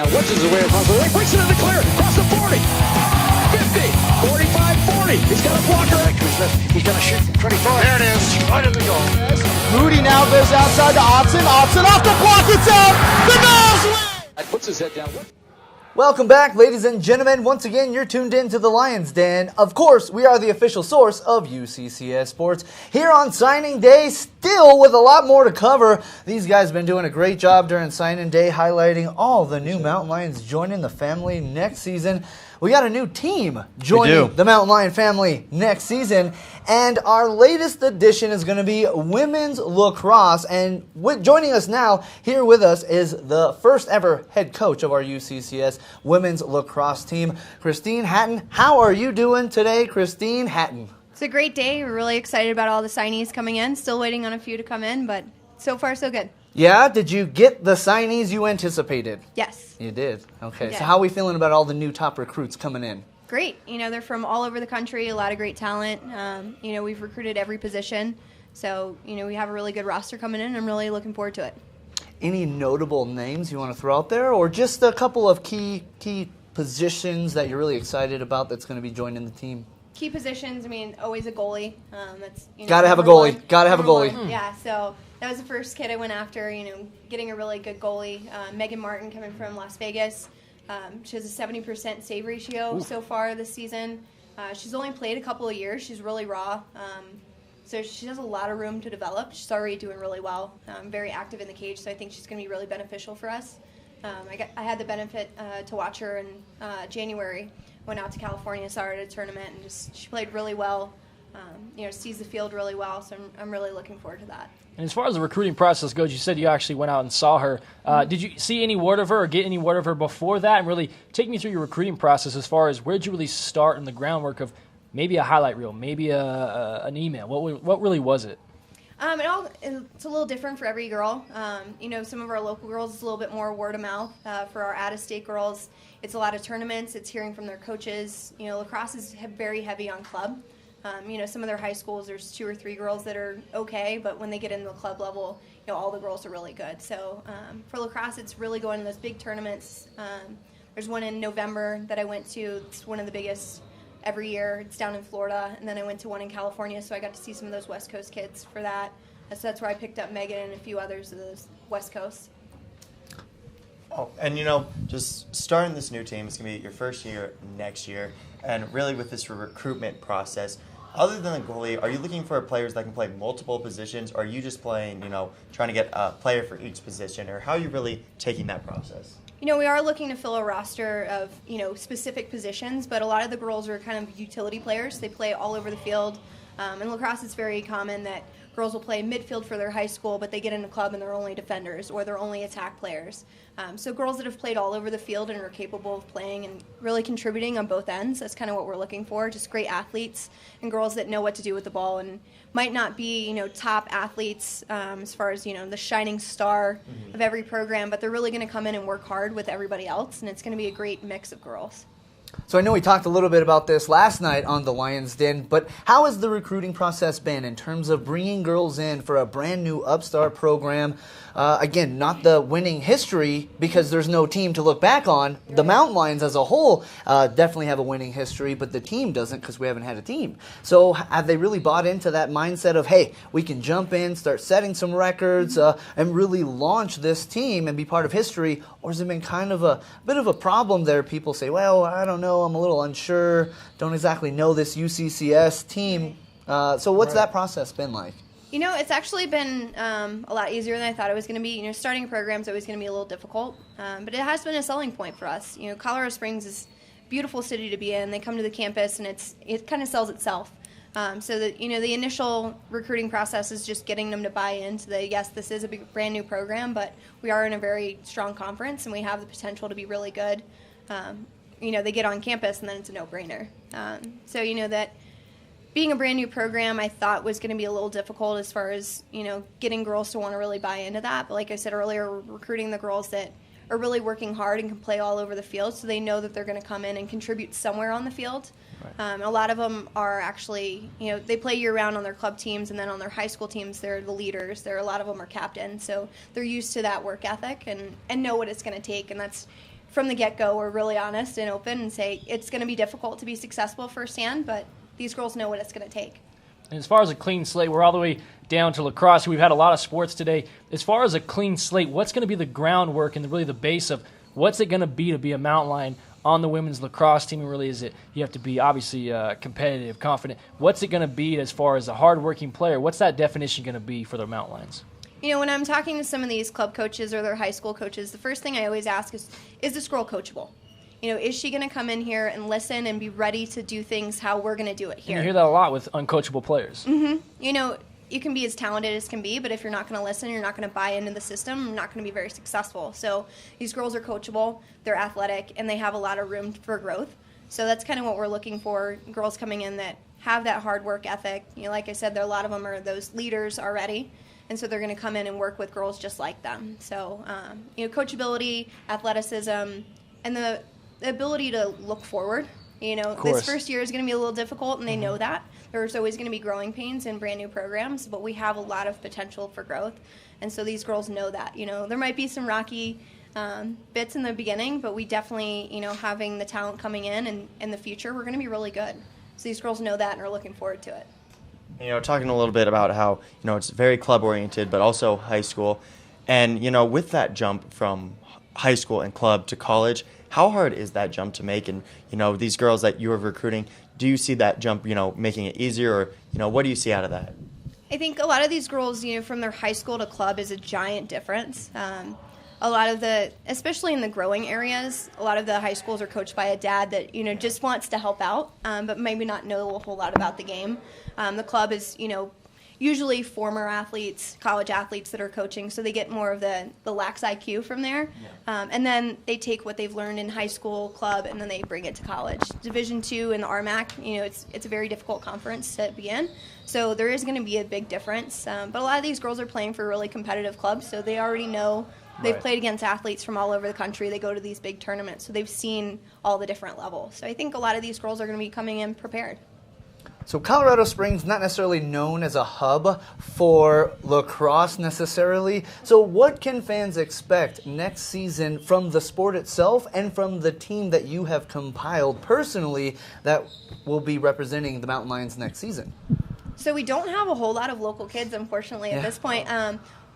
Now Woods is away across the leg, breaks it in the clear, across the 40, 50, 45, 40. He's got a blocker. He's going to shoot from 25. There it is, right in the goal. Moody now goes outside to Opson. Opson off the block, it's out. The Bills win. Puts his head down. Welcome back, ladies and gentlemen. Once again, you're tuned in to the Lions Den. Of course, we are the official source of UCCS Sports. Here on signing day, still with a lot more to cover. These guys have been doing a great job during signing day, highlighting all the new Mountain Lions joining the family next season. We got a new team joining the Mountain Lion family next season. And our latest addition is going to be women's lacrosse. And joining us now, here with us, is the first ever head coach of our UCCS women's lacrosse team, Christine Hatton. How are you doing today, Christine Hatton? It's a great day. We're really excited about all the signees coming in. Still waiting on a few to come in, but so far so good. Yeah? Did you get the signees you anticipated? Yes. You did? Okay. Yeah. So how are we feeling about all the new top recruits coming in? Great. They're from all over the country, a lot of great talent. We've recruited every position. So, we have a really good roster coming in. I'm really looking forward to it. Any notable names you want to throw out there, or just a couple of key positions that you're really excited about that's going to be joining the team? Key positions, always a goalie. Gotta have a goalie. Gotta have a goalie. Yeah, so that was the first kid I went after, getting a really good goalie. Megan Martin coming from Las Vegas. She has a 70% save ratio so far this season. She's only played a couple of years. She's really raw. So she has a lot of room to develop. She's already doing really well. Very active in the cage, so I think she's going to be really beneficial for us. I had the benefit to watch her in January. Went out to California, saw her at a tournament, and she played really well. Sees the field really well, so I'm really looking forward to that. And as far as the recruiting process goes, you said you actually went out and saw her. Did you see any word of her or get any word of her before that? And really take me through your recruiting process as far as where did you really start in the groundwork of maybe a highlight reel, maybe an email? What really was it? It's a little different for every girl. Some of our local girls, it's a little bit more word of mouth. For our out-of-state girls, it's a lot of tournaments. It's hearing from their coaches. Lacrosse is very heavy on club. Some of their high schools, there's 2 or 3 girls that are okay, but when they get into the club level, all the girls are really good. So for lacrosse, it's really going to those big tournaments. There's one in November that I went to. It's one of the biggest every year. It's down in Florida, and then I went to one in California, so I got to see some of those West Coast kids for that. So that's where I picked up Megan and a few others of those West Coast. Oh, and just starting this new team, it's going to be your first year next year, and really with this recruitment process, other than the goalie, are you looking for players that can play multiple positions, or are you just playing, trying to get a player for each position, or how are you really taking that process? We are looking to fill a roster of, specific positions, but a lot of the girls are kind of utility players. They play all over the field. In lacrosse, it's very common that girls will play midfield for their high school, but they get in a club and they're only defenders or they're only attack players. So girls that have played all over the field and are capable of playing and really contributing on both ends, that's kind of what we're looking for, just great athletes and girls that know what to do with the ball and might not be, top athletes as far as, the shining star of every program, but they're really going to come in and work hard with everybody else, and it's going to be a great mix of girls. So I know we talked a little bit about this last night on the Lions Den, but how has the recruiting process been in terms of bringing girls in for a brand new upstart program? Again, not the winning history because there's no team to look back on. The Mountain Lions as a whole definitely have a winning history, but the team doesn't because we haven't had a team. So have they really bought into that mindset of, hey, we can jump in, start setting some records, and really launch this team and be part of history? Or has it been kind of a bit of a problem there? People say, well, I don't know, I'm a little unsure, don't exactly know this UCCS team. So what's that process been like? It's actually been a lot easier than I thought it was going to be. Starting a program is always going to be a little difficult, but it has been a selling point for us. Colorado Springs is a beautiful city to be in. They come to the campus, and it kind of sells itself. So that the initial recruiting process is just getting them to buy into yes, this is a brand new program, but we are in a very strong conference, and we have the potential to be really good. They get on campus, and then it's a no-brainer. So that being a brand new program, I thought was going to be a little difficult as far as, getting girls to want to really buy into that. But like I said earlier, we're recruiting the girls that are really working hard and can play all over the field, so they know that they're going to come in and contribute somewhere on the field. Right. A lot of them are actually, they play year-round on their club teams, and then on their high school teams, they're the leaders. A lot of them are captains, so they're used to that work ethic and know what it's going to take, and that's from the get-go, we're really honest and open and say it's going to be difficult to be successful firsthand, but these girls know what it's going to take. And as far as a clean slate, we're all the way down to lacrosse. We've had a lot of sports today. As far as a clean slate, what's going to be the groundwork and really the base of what's it going to be a mountain lion on the women's lacrosse team? And really, is it you have to be obviously competitive, confident. What's it going to be as far as a hardworking player? What's that definition going to be for the mountain lions? You know, when I'm talking to some of these club coaches or their high school coaches, the first thing I always ask is this girl coachable? You know, is she going to come in here and listen and be ready to do things how we're going to do it here? And you hear that a lot with uncoachable players. Mm-hmm. You know, you can be as talented as can be, but if you're not going to listen, you're not going to buy into the system, you're not going to be very successful. So these girls are coachable, they're athletic, and they have a lot of room for growth. So that's kind of what we're looking for, girls coming in that have that hard work ethic. You know, like I said, a lot of them are those leaders already. And so they're going to come in and work with girls just like them. So, you know, coachability, athleticism, and the ability to look forward. You know, this first year is going to be a little difficult, and they know that. There's always going to be growing pains in brand new programs, but we have a lot of potential for growth. And so these girls know that. You know, there might be some rocky bits in the beginning, but we definitely, you know, having the talent coming in the future, we're going to be really good. So these girls know that and are looking forward to it. You know, talking a little bit about how, you know, it's very club-oriented, but also high school. And, you know, with that jump from high school and club to college, how hard is that jump to make? And, you know, these girls that you are recruiting, do you see that jump, you know, making it easier? Or, you know, what do you see out of that? I think a lot of these girls, you know, from their high school to club is a giant difference. A lot of especially in the growing areas, a lot of the high schools are coached by a dad that, you know, just wants to help out, but maybe not know a whole lot about the game. The club is, you know, usually former athletes, college athletes that are coaching, so they get more of the lax IQ from there. Yeah. And then they take what they've learned in high school, club, and then they bring it to college. Division II and the RMAC, you know, it's a very difficult conference to be in, so there is going to be a big difference. But a lot of these girls are playing for really competitive clubs, so they already know. They've played against athletes from all over the country. They go to these big tournaments, so they've seen all the different levels. So I think a lot of these girls are going to be coming in prepared. So Colorado Springs, not necessarily known as a hub for lacrosse necessarily. So what can fans expect next season from the sport itself and from the team that you have compiled personally that will be representing the Mountain Lions next season? So we don't have a whole lot of local kids, unfortunately, at this point.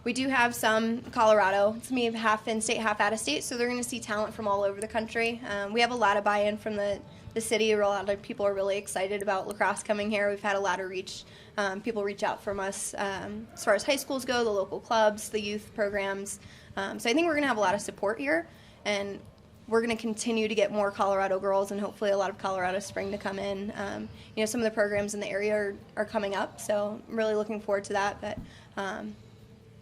We do have some Colorado. It's me half in-state, half out-of-state, so they're going to see talent from all over the country. We have a lot of buy-in from the city. A lot of people are really excited about lacrosse coming here. We've had a lot of reach. People reach out from us as far as high schools go, the local clubs, the youth programs. So I think we're going to have a lot of support here, and we're going to continue to get more Colorado girls and hopefully a lot of Colorado spring to come in. You know, some of the programs in the area are coming up, so I'm really looking forward to that. But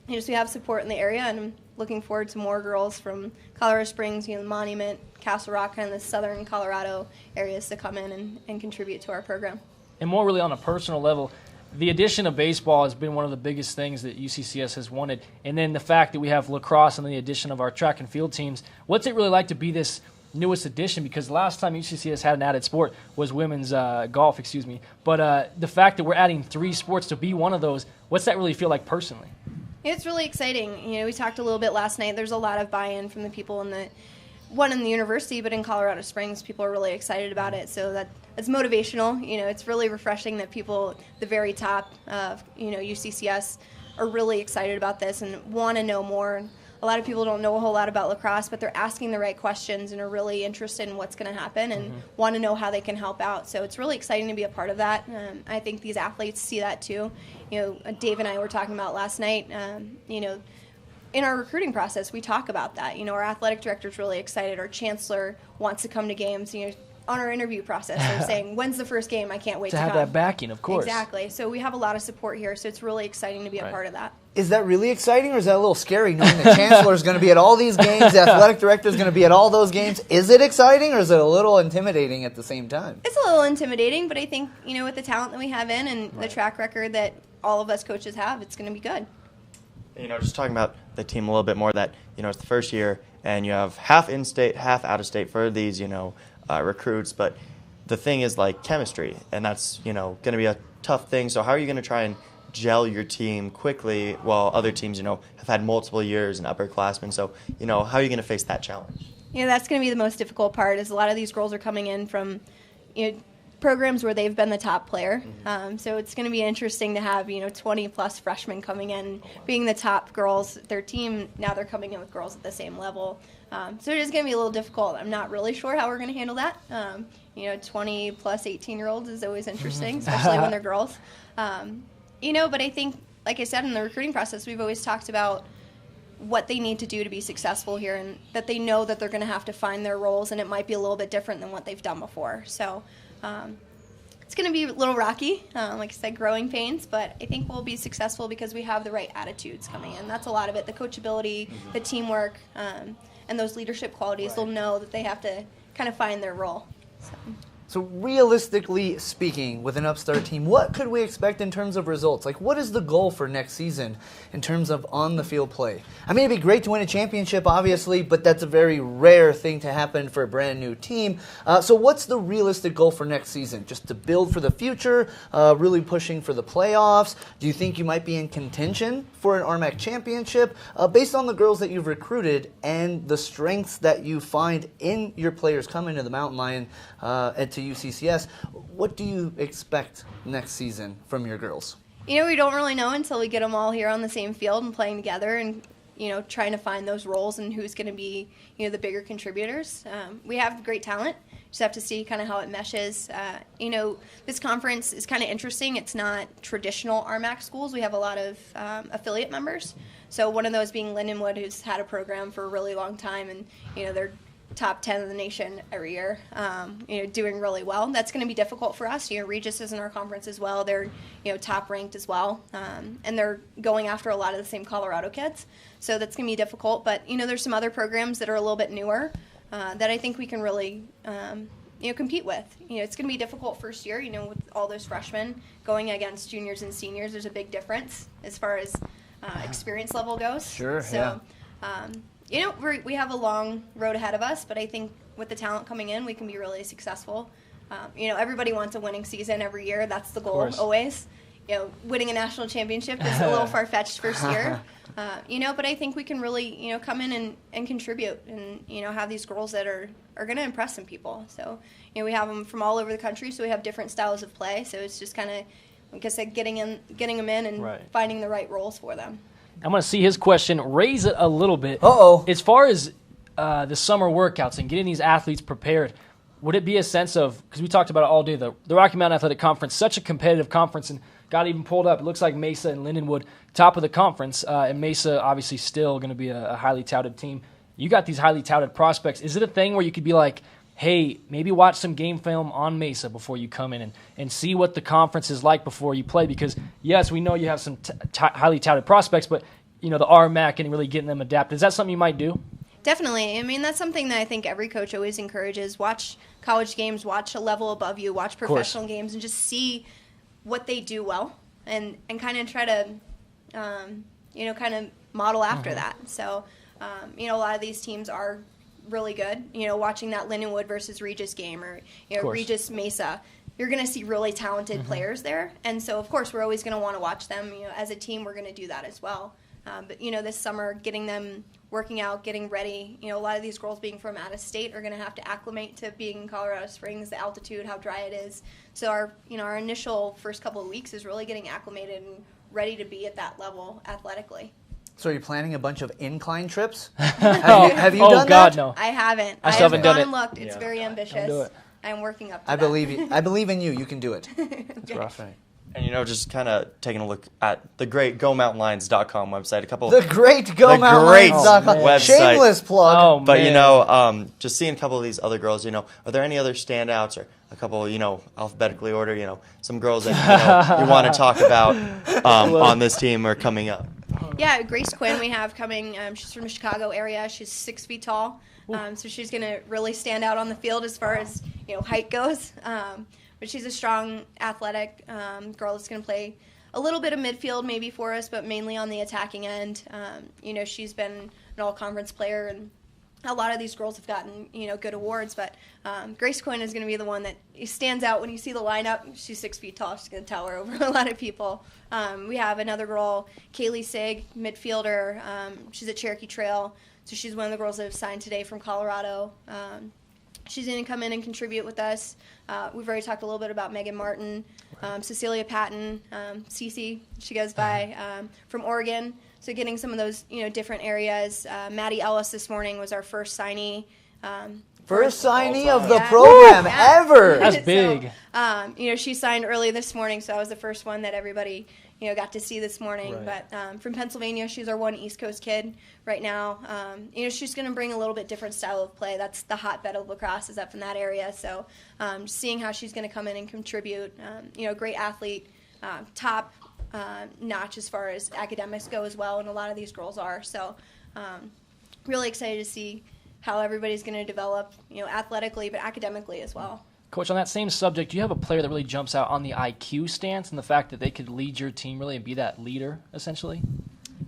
you know, so we have support in the area, and I'm looking forward to more girls from Colorado Springs, you know, Monument, Castle Rock, and the southern Colorado areas to come in and contribute to our program. And more really on a personal level, the addition of baseball has been one of the biggest things that UCCS has wanted. And then the fact that we have lacrosse and the addition of our track and field teams. What's it really like to be this newest addition? Because last time UCCS had an added sport was women's golf, But the fact that we're adding 3 sports to be one of those, what's that really feel like personally? It's really exciting. You know, we talked a little bit last night. There's a lot of buy-in from the people in the university, but in Colorado Springs, people are really excited about it. So that's motivational. You know, it's really refreshing that people at the very top of, you know, UCCS are really excited about this and want to know more. A lot of people don't know a whole lot about lacrosse, but they're asking the right questions and are really interested in what's going to happen and want to know how they can help out. So it's really exciting to be a part of that. I think these athletes see that too. You know, Dave and I were talking about last night, you know, in our recruiting process, we talk about that. You know, our athletic director's really excited. Our chancellor wants to come to games. You know, on our interview process, they're saying, when's the first game? I can't wait to have come. that backing, of course. Exactly. So we have a lot of support here, so it's really exciting to be a part of that. Is that really exciting, or is that a little scary knowing the chancellor is going to be at all these games, the athletic director is going to be at all those games? Is it exciting, or is it a little intimidating at the same time? It's a little intimidating, but I think, you know, with the talent that we have and the track record that all of us coaches have, it's going to be good. You know, just talking about the team a little bit more, that, you know, it's the first year, and you have half in-state, half out-of-state for these, you know, recruits, but the thing is, like, chemistry, and that's, you know, going to be a tough thing. So how are you going to try and gel your team quickly while other teams, you know, have had multiple years and upperclassmen? So, you know, how are you going to face that challenge? That's going to be the most difficult part. Is a lot of these girls are coming in from, programs where they've been the top player. So it's going to be interesting to have 20 plus freshmen coming in, being the top girls. Their team now they're coming in with girls at the same level. So it is going to be a little difficult. I'm not really sure how we're going to handle that. 20 plus 18-year-olds is always interesting, especially when they're girls. But I think, like I said, in the recruiting process, we've always talked about what they need to do to be successful here, and that they know that they're going to have to find their roles, and it might be a little bit different than what they've done before. So it's going to be a little rocky, like I said, growing pains, but I think we'll be successful because we have the right attitudes coming in. That's a lot of it, the coachability, the teamwork, and those leadership qualities. They'll know that they have to kind of find their role. So realistically speaking, with an upstart team, what could we expect in terms of results? Like, what is the goal for next season in terms of on-the-field play? I mean, it'd be great to win a championship, obviously, but that's a very rare thing to happen for a brand-new team. So what's the realistic goal for next season? Just to build for the future, really pushing for the playoffs? Do you think you might be in contention for an RMAC championship? Based on the girls that you've recruited and the strengths that you find in your players coming to the Mountain Lion and to UCCS, what do you expect next season from your girls? We don't really know until we get them all here on the same field and playing together, and trying to find those roles and who's going to be the bigger contributors. We have great talent. Just have to see kind of how it meshes. This conference is kind of interesting. It's not traditional RMAC schools. We have a lot of affiliate members. So one of those being Lindenwood, who's had a program for a really long time, and they're top 10 of the nation every year, doing really well. That's going to be difficult for us. Regis is in our conference as well. They're, top ranked as well. And they're going after a lot of the same Colorado kids. So that's going to be difficult. But, there's some other programs that are a little bit newer that I think we can really, compete with. It's going to be difficult first year, with all those freshmen going against juniors and seniors. There's a big difference as far as experience level goes. Sure, so, we have a long road ahead of us, but I think with the talent coming in, we can be really successful. Everybody wants a winning season every year. That's the goal always. Winning a national championship is a little far-fetched first year. But I think we can really, come in and contribute and, have these girls that are going to impress some people. So, we have them from all over the country, so we have different styles of play. So it's just kind of, like I said, getting them in and finding the right roles for them. I'm going to see his question, raise it a little bit. Uh-oh. As far as the summer workouts and getting these athletes prepared, would it be a sense of, because we talked about it all day, the Rocky Mountain Athletic Conference, such a competitive conference, and got even pulled up. It looks like Mesa and Lindenwood, top of the conference, and Mesa obviously still going to be a highly touted team. You got these highly touted prospects. Is it a thing where you could be like, hey, maybe watch some game film on Mesa before you come in and see what the conference is like before you play? Because, yes, we know you have some highly touted prospects, but, the RMAC and really getting them adapted. Is that something you might do? Definitely. I mean, that's something that I think every coach always encourages. Watch college games, watch a level above you, watch professional games, and just see what they do well and kind of try to, kind of model after that. So, a lot of these teams are really good. Watching that Lindenwood versus Regis game or, Regis Mesa, you're going to see really talented players there. And so, of course, we're always going to want to watch them. As a team, we're going to do that as well. But, this summer, getting them working out, getting ready, a lot of these girls being from out of state are going to have to acclimate to being in Colorado Springs, the altitude, how dry it is. So our initial first couple of weeks is really getting acclimated and ready to be at that level athletically. So are you planning a bunch of incline trips? Have you done God, that? no. I haven't. I still haven't done it. And looked. It's very ambitious. do it. I'm working up to I that. believe you. I believe in you. You can do it. It's rough. Right. And just kind of taking a look at the great GoMountainLions.com website. The great GoMountainLions.com. website. Shameless plug. Oh, But man. just seeing a couple of these other girls, are there any other standouts or a couple, alphabetically ordered, some girls that you want to talk about on this team or coming up? Yeah, Grace Quinn we have coming. She's from the Chicago area. She's 6 feet tall, so she's going to really stand out on the field as far as height goes. But she's a strong, athletic girl that's going to play a little bit of midfield maybe for us, but mainly on the attacking end. She's been an all-conference player, and a lot of these girls have gotten, good awards. But Grace Quinn is going to be the one that stands out when you see the lineup. She's 6 feet tall. She's going to tower over a lot of people. We have another girl, Kaylee Sig, midfielder. She's at Cherokee Trail. So she's one of the girls that have signed today from Colorado. She's going to come in and contribute with us. We've already talked a little bit about Megan Martin, Cecilia Patton, Cece, she goes by, from Oregon. So getting some of those, different areas. Maddie Ellis this morning was our first signee. First signee of the Yeah. program Yeah. ever. That's big. So, she signed early this morning, so I was the first one that everybody, got to see this morning. Right. But from Pennsylvania, she's our one East Coast kid right now. She's going to bring a little bit different style of play. That's the hotbed of lacrosse is up in that area. So seeing how she's going to come in and contribute, great athlete, top notch as far as academics go as well, and a lot of these girls are. So really excited to see how everybody's going to develop, athletically, but academically as well. Coach, on that same subject, do you have a player that really jumps out on the IQ stance and the fact that they could lead your team really and be that leader, essentially?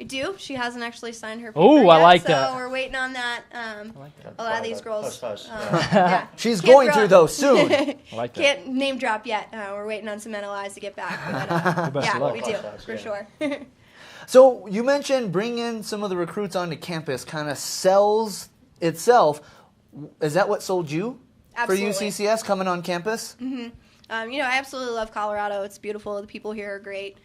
I do. She hasn't actually signed her paper Oh, yet, I like so that. we're waiting on that. A lot of these girls. Hush. Yeah. She's Can't going throw- to, though, soon. I like that. Can't name drop yet. We're waiting on some NLIs to get back. But, Best of yeah, luck. we do, Hush, for yeah. sure. So you mentioned bringing some of the recruits onto campus kind of sells itself. Is that what sold you Absolutely. for UCCS coming on campus? I absolutely love Colorado. It's beautiful. The people here are great.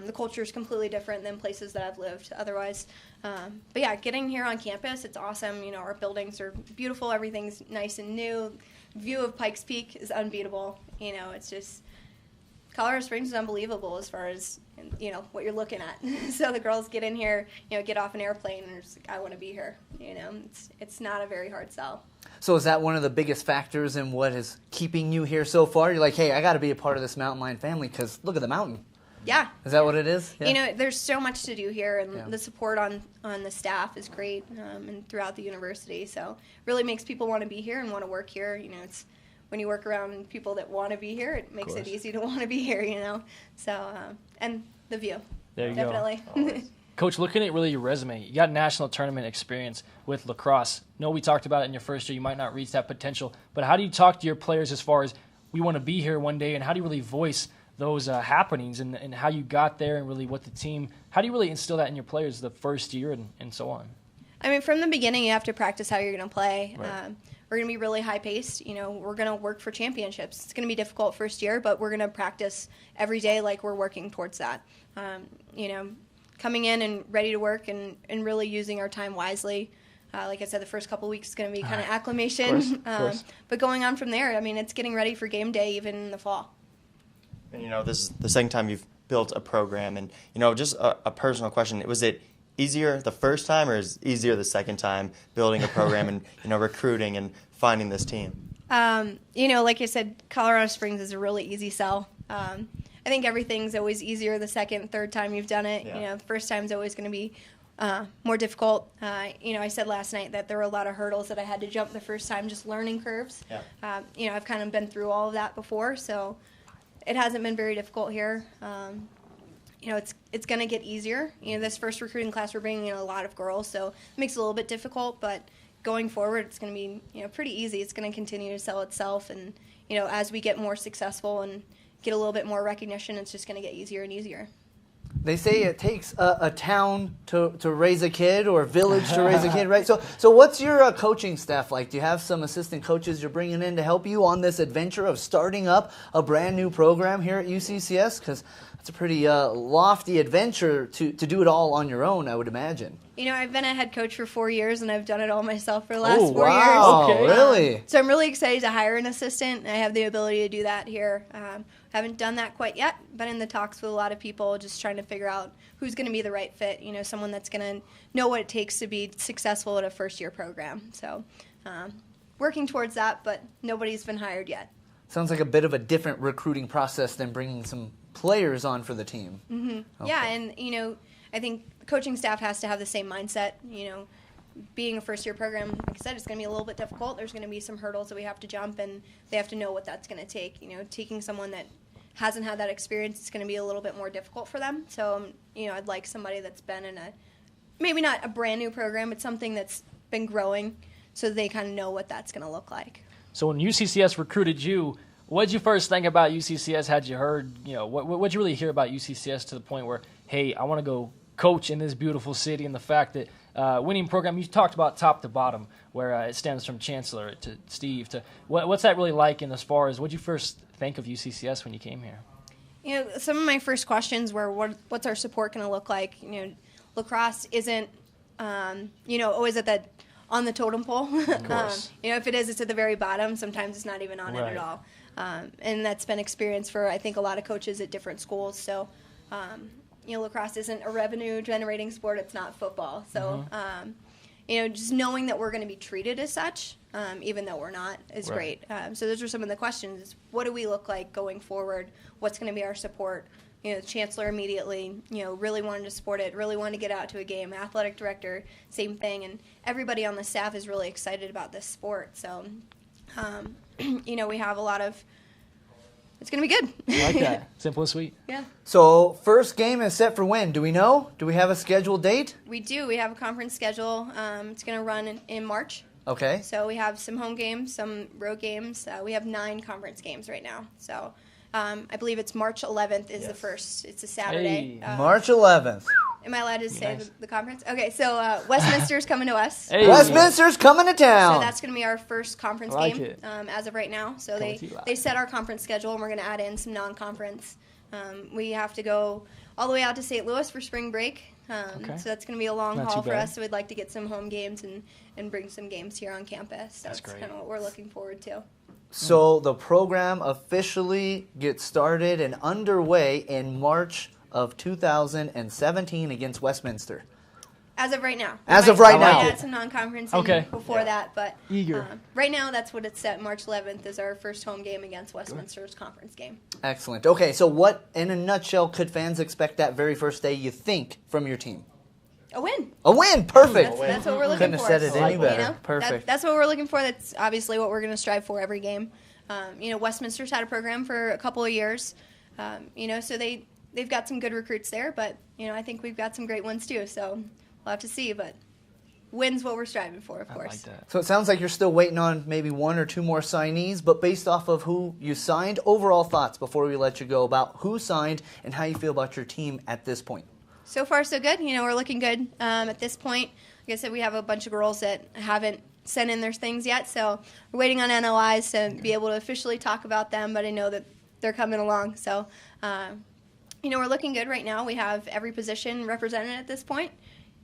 The culture is completely different than places that I've lived otherwise. But yeah, getting here on campus, it's awesome. Our buildings are beautiful. Everything's nice and new. View of Pikes Peak is unbeatable. It's just Colorado Springs is unbelievable as far as what you're looking at. So the girls get in here, get off an airplane, and it's like, I want to be here. It's not a very hard sell. So is that one of the biggest factors in what is keeping you here so far? You're like, hey, I got to be a part of this mountain lion family because look at the mountain. Yeah. Is that what it is? Yeah. There's so much to do here, and Yeah. the support on the staff is great, and throughout the university. So really makes people want to be here and want to work here. It's when you work around people that want to be here, it makes it easy to want to be here. So and the view. There you Definitely. Coach, looking at really your resume, you got national tournament experience with lacrosse. No, we talked about it in your first year. You might not reach that potential, but how do you talk to your players as far as we want to be here one day, and how do you really voice those happenings and how you got there and really what the team, how do you really instill that in your players the first year and so on? I mean, from the beginning, you have to practice how you're going to play. Right. We're going to be really high-paced. We're going to work for championships. It's going to be difficult first year, but we're going to practice every day like we're working towards that. Coming in and ready to work and really using our time wisely. Like I said, the first couple weeks is going to be kind of acclimation. Of course. But going on from there, I mean, it's getting ready for game day even in the fall. And this is the second time you've built a program, and just a personal question: was it easier the first time, or is it easier the second time building a program and recruiting and finding this team? Like I said, Colorado Springs is a really easy sell. I think everything's always easier the second, third time you've done it. Yeah. The first time's always going to be more difficult. I said last night that there were a lot of hurdles that I had to jump the first time, just learning curves. Yeah. I've kind of been through all of that before, so it hasn't been very difficult here. It's going to get easier. This first recruiting class, we're bringing in a lot of girls, so it makes it a little bit difficult, but going forward, it's going to be, pretty easy. It's going to continue to sell itself, and, as we get more successful and get a little bit more recognition, it's just going to get easier and easier. They say it takes a town to raise a kid or a village to raise a kid, right? So what's your coaching staff like? Do you have some assistant coaches you're bringing in to help you on this adventure of starting up a brand new program here at UCCS? Because it's a pretty lofty adventure to do it all on your own, I would imagine. I've been a head coach for 4 years, and I've done it all myself for the last 4 wow. years. Okay. Really? So I'm really excited to hire an assistant. I have the ability to do that here. Haven't done that quite yet. Been in the talks with a lot of people, just trying to figure out who's going to be the right fit. Someone that's going to know what it takes to be successful at a first-year program. So working towards that, but nobody's been hired yet. Sounds like a bit of a different recruiting process than bringing some players on for the team. Mm-hmm. Okay. Yeah, and, I think the coaching staff has to have the same mindset. Being a first-year program, like I said, it's going to be a little bit difficult. There's going to be some hurdles that we have to jump, and they have to know what that's going to take. Taking someone that hasn't had that experience, it's going to be a little bit more difficult for them. So, I'd like somebody that's been in maybe not a brand new program, but something that's been growing, so they kind of know what that's going to look like. So when UCCS recruited you, what did you first think about UCCS? Had you heard, what did you really hear about UCCS to the point where, hey, I want to go coach in this beautiful city, and the fact that winning program. You talked about top to bottom, where it stems from Chancellor to Steve. To what's that really like? And as far as what did you first think of UCCS when you came here? You know, some of my first questions were, what's our support going to look like? You know, lacrosse isn't, always at that on the totem pole. Of course. If it is, it's at the very bottom. Sometimes it's not even on it at all. And that's been experience for, I think, a lot of coaches at different schools. So, lacrosse isn't a revenue-generating sport. It's not football. So, just knowing that we're going to be treated as such, even though we're not, is great. So those are some of the questions. What do we look like going forward? What's going to be our support? The Chancellor immediately, really wanted to support it, really wanted to get out to a game. Athletic director, same thing. And everybody on the staff is really excited about this sport. So, we have a lot of, it's going to be good. I like that. Simple and sweet. Yeah. So first game is set for when? Do we know? Do we have a scheduled date? We do. We have a conference schedule. It's going to run in March. Okay. So we have some home games, some road games. We have 9 conference games right now. So I believe it's March 11th is the first. It's a Saturday. Hey. March 11th. Am I allowed to say the conference? Okay, so Westminster's coming to us. Hey. Westminster's coming to town. So that's going to be our first conference I like game it. as of right now. So they set our conference schedule, and we're going to add in some non-conference. We have to go all the way out to St. Louis for spring break. Okay. So that's going to be a long Not haul too for bad. us. So we'd like to get some home games and bring some games here on campus. So That's that's great. kind of what we're looking forward to. So the program officially gets started and underway in March of 2017 against Westminster. As of right now. As of We right might now. add some non-conference Okay. before that, but Eager. right now that's what it's set. March 11th is our first home game against Westminster's conference game. Excellent. Okay, so what, in a nutshell, could fans expect that very first day, you think, from your team? A win. A win. Perfect. That's what we're looking Couldn't have for. said it any You better. know? Perfect. That's what we're looking for. That's obviously what we're going to strive for every game. Westminster's had a program for a couple of years, so they've got some good recruits there, but, I think we've got some great ones too, so we'll have to see, but wins what we're striving for, of course. I like that. So it sounds like you're still waiting on maybe 1 or 2 more signees, but based off of who you signed, overall thoughts before we let you go about who signed and how you feel about your team at this point. So far, so good. We're looking good at this point. Like I said, we have a bunch of girls that haven't sent in their things yet, so we're waiting on NOIs to be able to officially talk about them, but I know that they're coming along. So, we're looking good right now. We have every position represented at this point,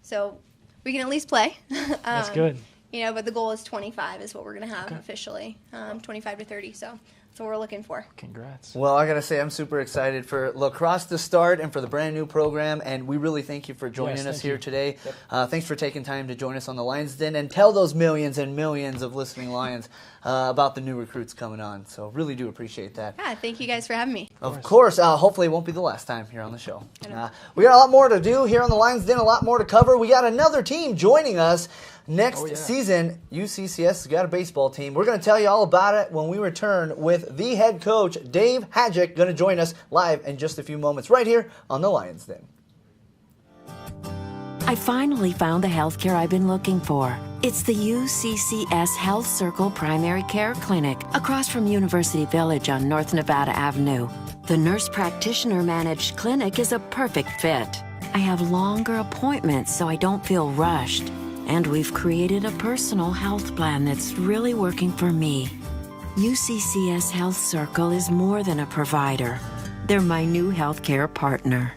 so we can at least play. That's good. But the goal is 25 is what we're going to have officially, 25 to 30, so that's what we're looking for. Congrats. Well, I got to say, I'm super excited for lacrosse to start and for the brand new program, and we really thank you for joining Yes, us thank here you. today. Thanks for taking time to join us on the Lions Den and tell those millions and millions of listening Lions about the new recruits coming on. So really do appreciate that. Yeah, thank you guys for having me. Of course. Hopefully it won't be the last time here on the show. We got a lot more to do here on the Lions Den, a lot more to cover. We got another team joining us next season. UCCS has got a baseball team. We're going to tell you all about it when we return with the head coach, Dave Hadjick, going to join us live in just a few moments right here on the Lions Den. I finally found the healthcare I've been looking for. It's the UCCS Health Circle Primary Care Clinic across from University Village on North Nevada Avenue. The nurse practitioner managed clinic is a perfect fit. I have longer appointments so I don't feel rushed. And we've created a personal health plan that's really working for me. UCCS Health Circle is more than a provider. They're my new healthcare partner.